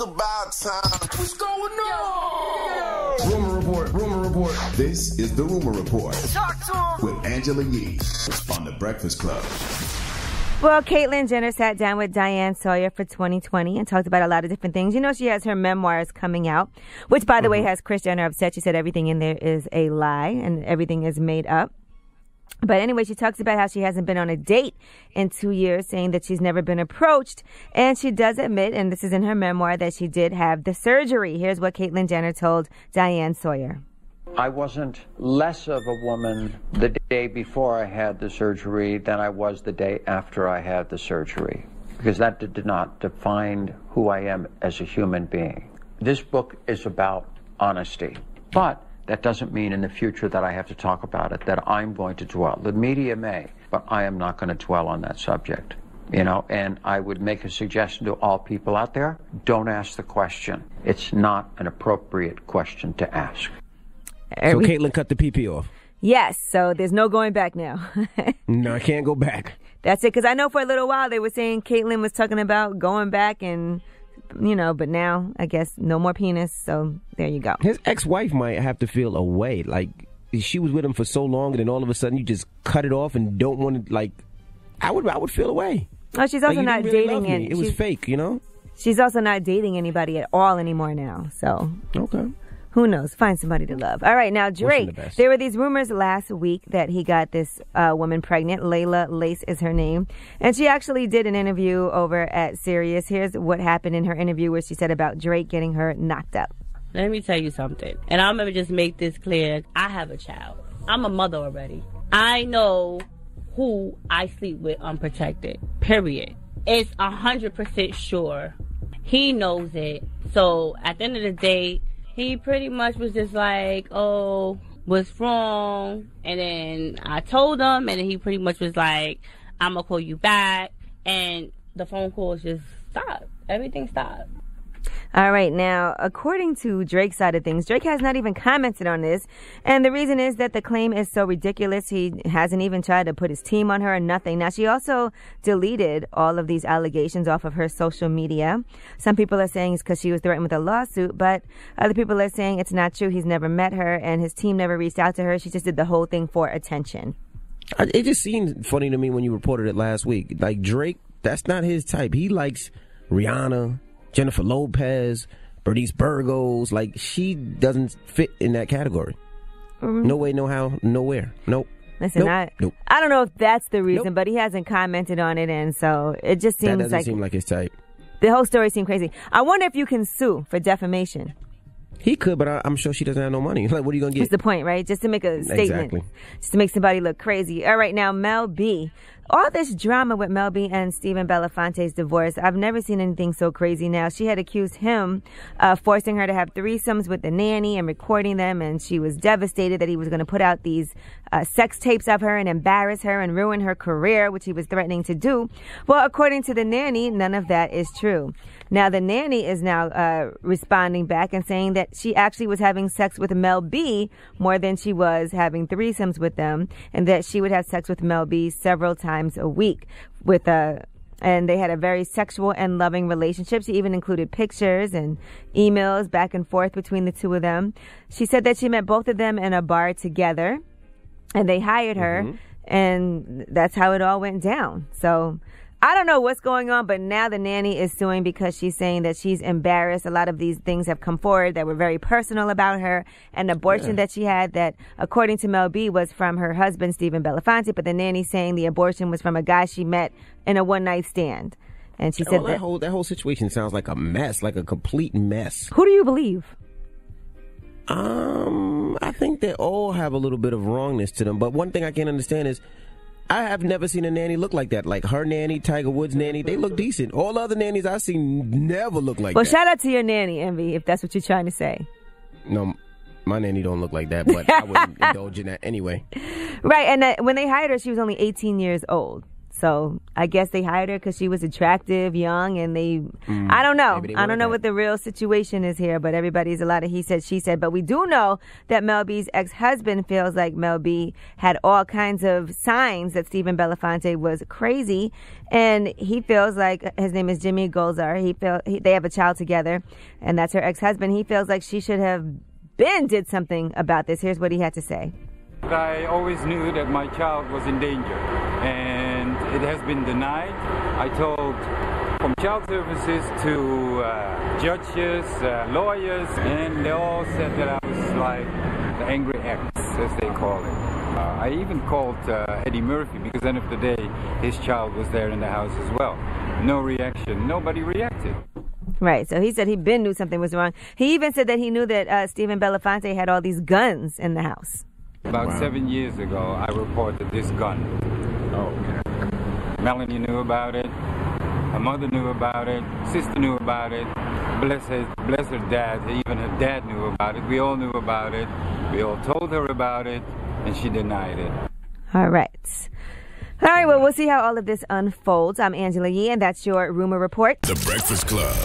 about time. What's going on? Rumor report, rumor report. This is the Rumor Report. Talk to him. With Angela Yee on The Breakfast Club. Well, Caitlyn Jenner sat down with Diane Sawyer for 2020 and talked about a lot of different things. You know, she has her memoirs coming out, which, by the way, has Kris Jenner upset. She said everything in there is a lie and everything is made up. But anyway, she talks about how she hasn't been on a date in 2 years, saying that she's never been approached. And she does admit, and this is in her memoir, that she did have the surgery. Here's what Caitlyn Jenner told Diane Sawyer. I wasn't less of a woman the day before I had the surgery than I was the day after I had the surgery, because that did not define who I am as a human being. This book is about honesty, but that doesn't mean in the future that I have to talk about it, that I'm going to dwell. The media may, but I am not going to dwell on that subject. You know, and I would make a suggestion to all people out there, don't ask the question. It's not an appropriate question to ask. So Caitlyn cut the PP off? Yes, so there's no going back now. No, I can't go back. That's it, because I know for a little while they were saying Caitlyn was talking about going back and, you know, but now I guess no more penis, so there you go. His ex-wife might have to feel away. Like, she was with him for so long and then all of a sudden you just cut it off and don't want to, like, I would feel away. Oh, she's also like, not really dating. It was fake, you know? She's also not dating anybody at all anymore now, so. Okay. Who knows? Find somebody to love. All right, now Drake. There were these rumors last week that he got this woman pregnant. Layla Lace is her name. And she actually did an interview over at Sirius. Here's what happened in her interview where she said about Drake getting her knocked up. Let me tell you something. And I'm going to just make this clear. I have a child. I'm a mother already. I know who I sleep with unprotected. Period. It's 100% sure. He knows it. So at the end of the day, he pretty much was just like, oh, what's wrong? And then I told him, and then he pretty much was like, I'm going to call you back. And the phone calls just stopped. Everything stopped. All right. Now, according to Drake's side of things, Drake has not even commented on this. And the reason is that the claim is so ridiculous. He hasn't even tried to put his team on her or nothing. Now, she also deleted all of these allegations off of her social media. Some people are saying it's because she was threatened with a lawsuit, but other people are saying it's not true. He's never met her and his team never reached out to her. She just did the whole thing for attention. It just seemed funny to me when you reported it last week. Like, Drake, that's not his type. He likes Rihanna, Jennifer Lopez, Bernice Burgos. Like, she doesn't fit in that category. No way, no how, nowhere. Nope. Listen, nope. I don't know if that's the reason, but he hasn't commented on it, and so it just seems that doesn't seem like his type. The whole story seemed crazy. I wonder if you can sue for defamation. He could, but I'm sure she doesn't have no money. Like, what are you going to get? That's the point, right? Just to make a statement. Exactly. Just to make somebody look crazy. All right, now, Mel B. All this drama with Mel B and Stephen Belafonte's divorce, I've never seen anything so crazy. Now, she had accused him of forcing her to have threesomes with the nanny and recording them, and she was devastated that he was going to put out these sex tapes of her and embarrass her and ruin her career, which he was threatening to do. Well, according to the nanny, none of that is true. Now, the nanny is now responding back and saying that she actually was having sex with Mel B more than she was having threesomes with them, and that she would have sex with Mel B several times a week with and they had a very sexual and loving relationship. She even included pictures and emails back and forth between the two of them. She said that she met both of them in a bar together and they hired her, and that's how it all went down. So I don't know what's going on, but now the nanny is suing because she's saying that she's embarrassed. A lot of these things have come forward that were very personal about her. An abortion that she had that, according to Mel B, was from her husband, Stephen Belafonte, but the nanny's saying the abortion was from a guy she met in a one-night stand. And she said that whole situation sounds like a mess, like a complete mess. Who do you believe? I think they all have a little bit of wrongness to them. But one thing I can't understand is I have never seen a nanny look like that. Like her nanny, Tiger Woods' nanny, they look decent. All other nannies I've seen never look like that. Well, shout out to your nanny, Envy, if that's what you're trying to say. No, my nanny don't look like that, but I wouldn't indulge in that anyway. Right, and when they hired her, she was only 18 years old. So I guess they hired her because she was attractive, young, and I don't know. I don't know what the real situation is here, but everybody's a lot of he said, she said. But we do know that Mel B's ex-husband feels like Mel B had all kinds of signs that Stephen Belafonte was crazy, and he feels like, his name is Jimmy Golzar, they have a child together, and that's her ex-husband. He feels like she should have did something about this. Here's what he had to say. I always knew that my child was in danger, and it has been denied. I told from child services to judges, lawyers, and they all said that I was like the angry ex, as they call it. I even called Eddie Murphy, because end of the day, his child was there in the house as well. No reaction. Nobody reacted. Right, so he said he knew something was wrong. He even said that he knew that Stephen Belafonte had all these guns in the house. About 7 years ago, I reported this gun. Oh, okay. Melanie knew about it. Her mother knew about it. Sister knew about it. Bless her dad. Even her dad knew about it. We all knew about it. We all told her about it, and she denied it. All right. All right, well, we'll see how all of this unfolds. I'm Angela Yee, and that's your Rumor Report. The Breakfast Club.